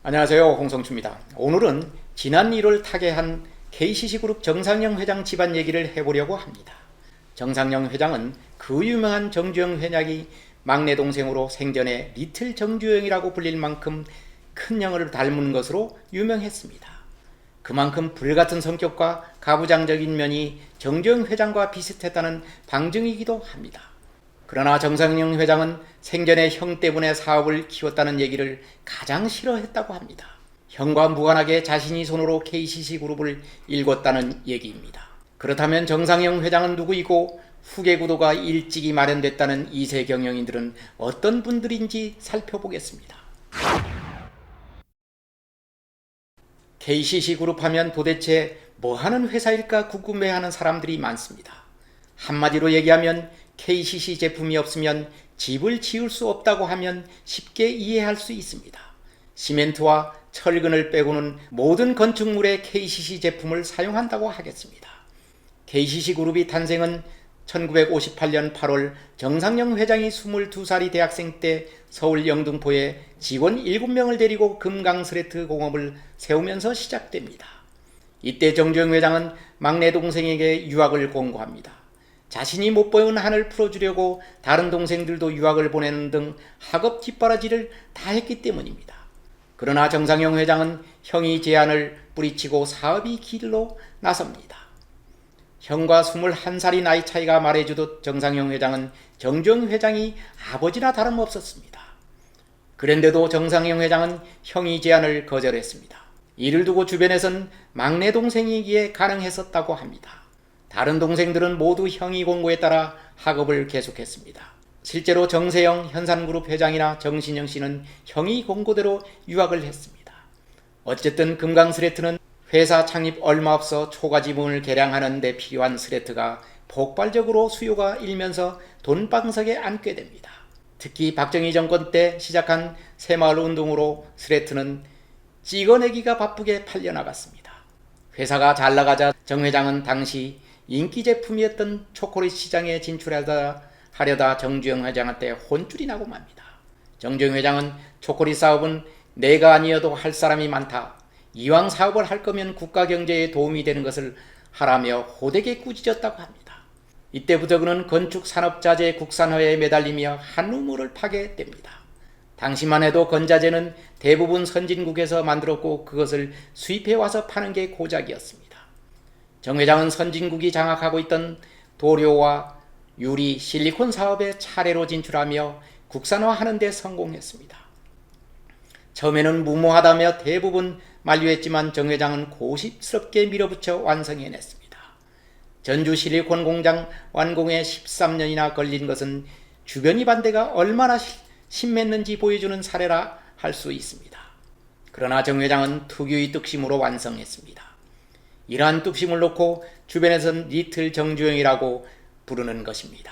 안녕하세요, 홍성주입니다. 오늘은 지난 1월 타계한 KCC그룹 정상영 회장 집안 얘기를 해보려고 합니다. 정상영 회장은 그 유명한 정주영 회장이 막내 동생으로 생전에 리틀 정주영이라고 불릴 만큼 큰 형을 닮은 것으로 유명했습니다. 그만큼 불같은 성격과 가부장적인 면이 정주영 회장과 비슷했다는 방증이기도 합니다. 그러나 정상영 회장은 생전에 형 때문에 사업을 키웠다는 얘기를 가장 싫어했다고 합니다. 형과 무관하게 자신이 손으로 KCC그룹을 일궜다는 얘기입니다. 그렇다면 정상영 회장은 누구이고 후계 구도가 일찍이 마련됐다는 2세 경영인들은 어떤 분들인지 살펴보겠습니다. KCC그룹 하면 도대체 뭐하는 회사일까 궁금해하는 사람들이 많습니다. 한마디로 얘기하면 KCC 제품이 없으면 집을 지을 수 없다고 하면 쉽게 이해할 수 있습니다. 시멘트와 철근을 빼고는 모든 건축물에 KCC 제품을 사용한다고 하겠습니다. KCC그룹이 탄생은 1958년 8월 정상영 회장이 22살이 대학생 때 서울 영등포에 직원 7명을 데리고 금강스레트 공업을 세우면서 시작됩니다. 이때 정주영 회장은 막내 동생에게 유학을 권고합니다. 자신이 못 배운 한을 풀어주려고 다른 동생들도 유학을 보내는 등 학업 뒷바라지를 다 했기 때문입니다. 그러나 정상영 회장은 형이 제안을 뿌리치고 사업이 길로 나섭니다. 형과 21살이 나이 차이가 말해주듯 정상영 회장은 정주영 회장이 아버지나 다름없었습니다. 그런데도 정상영 회장은 형이 제안을 거절했습니다. 이를 두고 주변에선 막내 동생이기에 가능했었다고 합니다. 다른 동생들은 모두 형이 공고에 따라 학업을 계속했습니다. 실제로 정세영 현산그룹 회장이나 정신영 씨는 형이 공고대로 유학을 했습니다. 어쨌든 금강스레트는 회사 창립 얼마 앞서 초가지분을 개량하는 데 필요한 스레트가 폭발적으로 수요가 일면서 돈방석에 앉게 됩니다. 특히 박정희 정권 때 시작한 새마을 운동으로 스레트는 찍어내기가 바쁘게 팔려나갔습니다. 회사가 잘 나가자 정 회장은 당시 인기 제품이었던 초콜릿 시장에 진출하려다 정주영 회장한테 혼쭐이 나고 맙니다. 정주영 회장은 초콜릿 사업은 내가 아니어도 할 사람이 많다. 이왕 사업을 할 거면 국가 경제에 도움이 되는 것을 하라며 호되게 꾸짖었다고 합니다. 이때부터 그는 건축 산업자재 국산화에 매달리며 한 우물을 파게 됩니다. 당시만 해도 건자재는 대부분 선진국에서 만들었고 그것을 수입해 와서 파는 게 고작이었습니다. 정 회장은 선진국이 장악하고 있던 도료와 유리, 실리콘 사업에 차례로 진출하며 국산화하는 데 성공했습니다. 처음에는 무모하다며 대부분 만류했지만 정 회장은 고집스럽게 밀어붙여 완성해냈습니다. 전주 실리콘 공장 완공에 13년이나 걸린 것은 주변이 반대가 얼마나 심했는지 보여주는 사례라 할 수 있습니다. 그러나 정 회장은 특유의 뚝심으로 완성했습니다. 이러한 뚝심을 놓고 주변에선 리틀 정주영이라고 부르는 것입니다.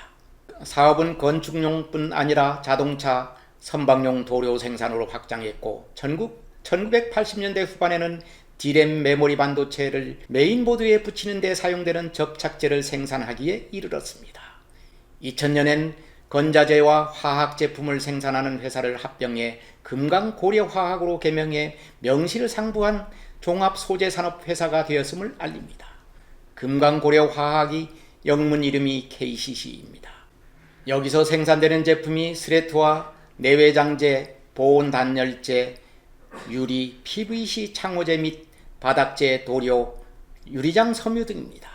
사업은 건축용뿐 아니라 자동차, 선박용 도료 생산으로 확장했고 1980년대 후반에는 D램 메모리 반도체를 메인보드에 붙이는 데 사용되는 접착제를 생산하기에 이르렀습니다. 2000년엔 건자재와 화학 제품을 생산하는 회사를 합병해 금강고려화학으로 개명해 명실을 상부한 종합소재산업회사가 되었음을 알립니다. 금강고려화학이 영문 이름이 KCC입니다. 여기서 생산되는 제품이 스레트와 내외장재, 보온단열재, 유리, PVC 창호재 및 바닥재, 도료, 유리장 섬유 등입니다.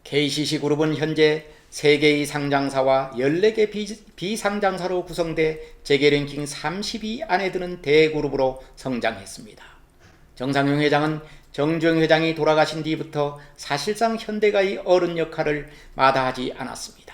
KCC그룹은 현재 3개의 상장사와 14개 비상장사로 구성돼 재계랭킹 30위 안에 드는 대그룹으로 성장했습니다. 정상영 회장은 정주영 회장이 돌아가신 뒤부터 사실상 현대가의 어른 역할을 마다하지 않았습니다.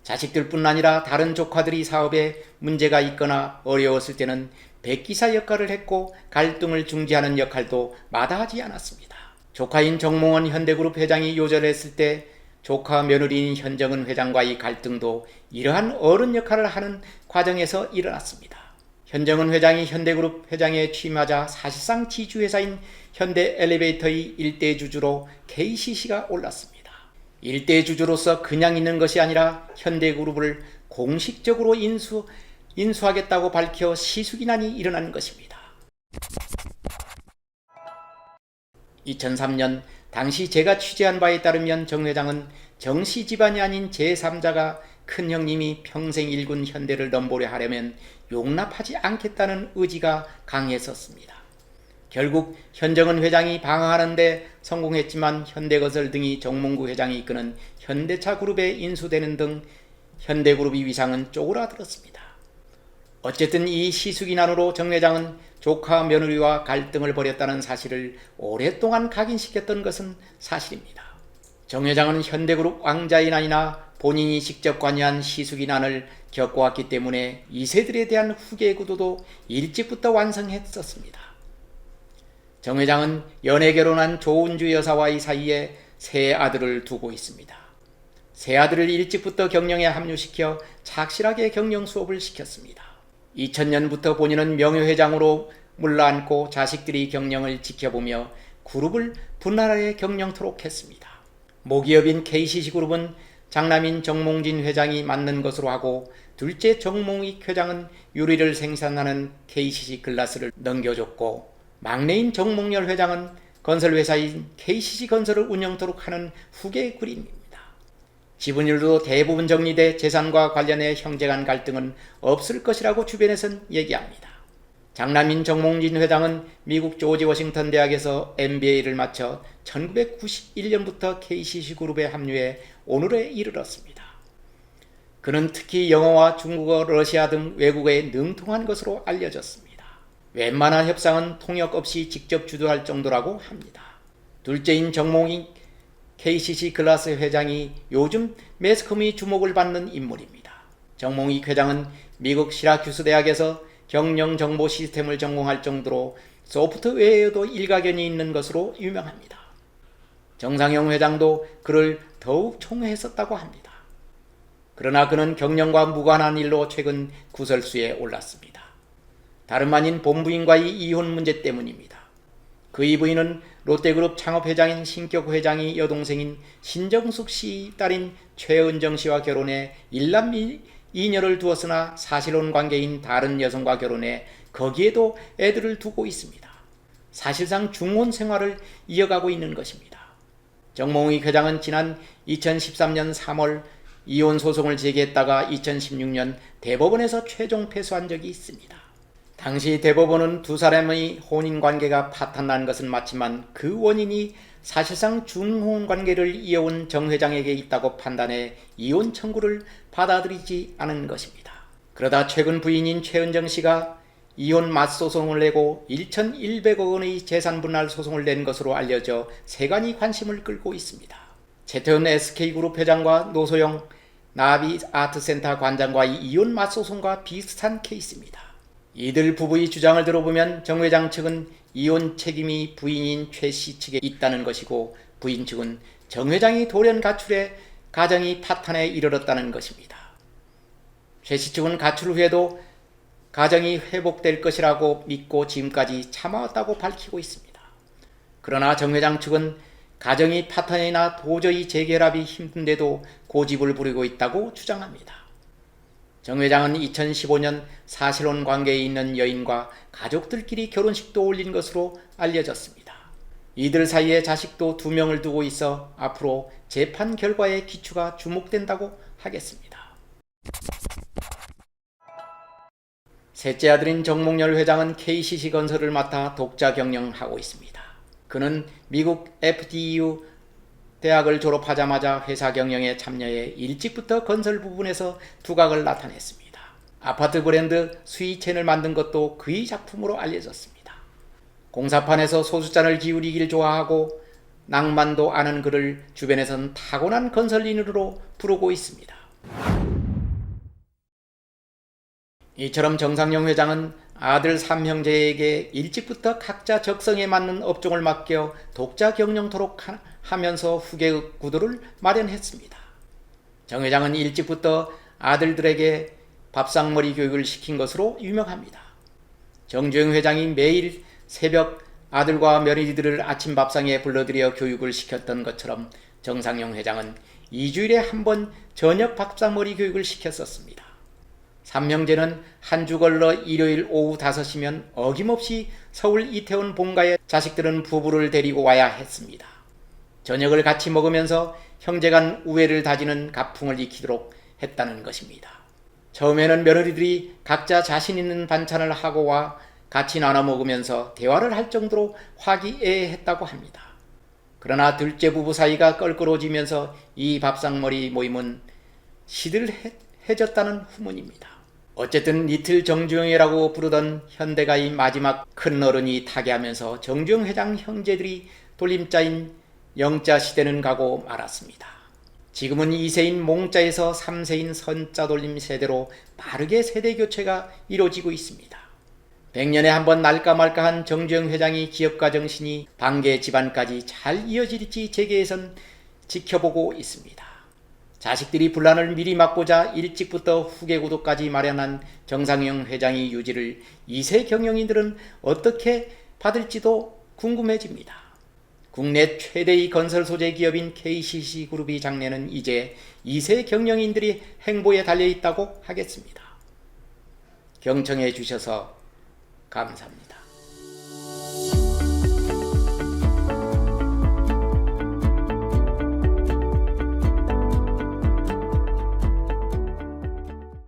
자식들뿐 아니라 다른 조카들이 사업에 문제가 있거나 어려웠을 때는 백기사 역할을 했고 갈등을 중재하는 역할도 마다하지 않았습니다. 조카인 정몽원 현대그룹 회장이 요절했을 때 조카 며느리인 현정은 회장과의 갈등도 이러한 어른 역할을 하는 과정에서 일어났습니다. 현정은 회장이 현대그룹 회장에 취임하자 사실상 지주회사인 현대엘리베이터의 일대 주주로 KCC가 올랐습니다. 일대 주주로서 그냥 있는 것이 아니라 현대그룹을 공식적으로 인수 인수하겠다고 밝혀 시수기난이 일어난 것입니다. 2003년 당시 제가 취재한 바에 따르면 정 회장은 정씨 집안이 아닌 제3자가 큰 형님이 평생 일군 현대를 넘보려 하려면 용납하지 않겠다는 의지가 강했었습니다. 결국 현정은 회장이 방어하는 데 성공했지만 현대건설 등이 정몽구 회장이 이끄는 현대차 그룹에 인수되는 등 현대그룹의 위상은 쪼그라들었습니다. 어쨌든 이 시수기난으로 정 회장은 조카 며느리와 갈등을 벌였다는 사실을 오랫동안 각인시켰던 것은 사실입니다. 정 회장은 현대그룹 왕자의 난이나 본인이 직접 관여한 시수기난을 겪어왔기 때문에 2세들에 대한 후계 구도도 일찍부터 완성했었습니다. 정 회장은 연애 결혼한 조은주 여사와의 사이에 세 아들을 두고 있습니다. 세 아들을 일찍부터 경영에 합류시켜 착실하게 경영 수업을 시켰습니다. 2000년부터 본인은 명예회장으로 물러앉고 자식들이 경영을 지켜보며 그룹을 분할하게 경영토록 했습니다. 모기업인 KCC그룹은 장남인 정몽진 회장이 맡는 것으로 하고 둘째 정몽익 회장은 유리를 생산하는 KCC 글라스를 넘겨줬고 막내인 정몽열 회장은 건설회사인 KCC건설을 운영토록 하는 후계 그림입니다. 지분율도 대부분 정리돼 재산과 관련해 형제간 갈등은 없을 것이라고 주변에선 얘기합니다. 장남인 정몽진 회장은 미국 조지 워싱턴 대학에서 MBA를 마쳐 1991년부터 KCC그룹에 합류해 오늘에 이르렀습니다. 그는 특히 영어와 중국어, 러시아 등 외국어에 능통한 것으로 알려졌습니다. 웬만한 협상은 통역 없이 직접 주도할 정도라고 합니다. 둘째인 정몽익 KCC 글라스 회장이 요즘 매스컴의 주목을 받는 인물입니다. 정몽익 회장은 미국 시라큐스 대학에서 경영 정보 시스템을 전공할 정도로 소프트웨어에도 일가견이 있는 것으로 유명합니다. 정상영 회장도 그를 더욱 총애했었다고 합니다. 그러나 그는 경영과 무관한 일로 최근 구설수에 올랐습니다. 다름 아닌 본부인과의 이혼 문제 때문입니다. 그의 부인은 롯데그룹 창업회장인 신격 회장이 여동생인 신정숙 씨 딸인 최은정 씨와 결혼해 일남 이녀를 두었으나 사실혼 관계인 다른 여성과 결혼해 거기에도 애들을 두고 있습니다. 사실상 중혼 생활을 이어가고 있는 것입니다. 정몽익 회장은 지난 2013년 3월 이혼 소송을 제기했다가 2016년 대법원에서 최종 패소한 적이 있습니다. 당시 대법원은 두 사람의 혼인관계가 파탄난 것은 맞지만 그 원인이 사실상 중혼관계를 이어온 정 회장에게 있다고 판단해 이혼 청구를 받아들이지 않은 것입니다. 그러다 최근 부인인 최은정 씨가 이혼 맞소송을 내고 1,100억 원의 재산분할 소송을 낸 것으로 알려져 세간이 관심을 끌고 있습니다. 최태원 SK그룹 회장과 노소영 나비아트센터 관장과의 이혼 맞소송과 비슷한 케이스입니다. 이들 부부의 주장을 들어보면 정 회장 측은 이혼 책임이 부인인 최 씨 측에 있다는 것이고 부인 측은 정 회장이 돌연 가출해 가정이 파탄에 이르렀다는 것입니다. 최 씨 측은 가출 후에도 가정이 회복될 것이라고 믿고 지금까지 참아왔다고 밝히고 있습니다. 그러나 정 회장 측은 가정이 파탄이 나 도저히 재결합이 힘든데도 고집을 부리고 있다고 주장합니다. 정 회장은 2015년 사실혼 관계에 있는 여인과 가족들끼리 결혼식도 올린 것으로 알려졌습니다. 이들 사이에 자식도 2명을 두고 있어 앞으로 재판 결과의 기추가 주목된다고 하겠습니다. 셋째 아들인 정몽열 회장은 KCC건설을 맡아 독자 경영하고 있습니다. 그는 미국 FDU 대학을 졸업하자마자 회사 경영에 참여해 일찍부터 건설 부분에서 두각을 나타냈습니다. 아파트 브랜드 스위첸을 만든 것도 그의 작품으로 알려졌습니다. 공사판에서 소주잔을 기울이길 좋아하고 낭만도 아는 그를 주변에선 타고난 건설인으로 부르고 있습니다. 이처럼 정상영 회장은 아들 3형제에게 일찍부터 각자 적성에 맞는 업종을 맡겨 독자 경영토록 하면서 후계 구도를 마련했습니다. 정 회장은 일찍부터 아들들에게 밥상머리 교육을 시킨 것으로 유명합니다. 정주영 회장이 매일 새벽 아들과 며느리들을 아침 밥상에 불러들여 교육을 시켰던 것처럼 정상영 회장은 2주일에 한 번 저녁 밥상머리 교육을 시켰었습니다. 삼형제는 한 주 걸러 일요일 오후 5시면 어김없이 서울 이태원 본가에 자식들은 부부를 데리고 와야 했습니다. 저녁을 같이 먹으면서 형제간 우애를 다지는 가풍을 익히도록 했다는 것입니다. 처음에는 며느리들이 각자 자신 있는 반찬을 하고 와 같이 나눠 먹으면서 대화를 할 정도로 화기애애했다고 합니다. 그러나 둘째 부부 사이가 껄끄러워지면서 이 밥상머리 모임은 시들해졌다는 후문입니다. 어쨌든 이틀 정주영이라고 부르던 현대가의 마지막 큰 어른이 타계하면서 정주영 회장 형제들이 돌림자인 영자 시대는 가고 말았습니다. 지금은 2세인 몽자에서 3세인 선자 돌림 세대로 빠르게 세대 교체가 이루어지고 있습니다. 100년에 한 번 날까 말까한 정주영 회장이 기업가 정신이 반개 집안까지 잘 이어질지 재계에선 지켜보고 있습니다. 자식들이 분란을 미리 막고자 일찍부터 후계구도까지 마련한 정상영 회장의 유지를 2세 경영인들은 어떻게 받을지도 궁금해집니다. 국내 최대의 건설 소재 기업인 KCC그룹의 장래는 이제 2세 경영인들이 행보에 달려있다고 하겠습니다. 경청해 주셔서 감사합니다.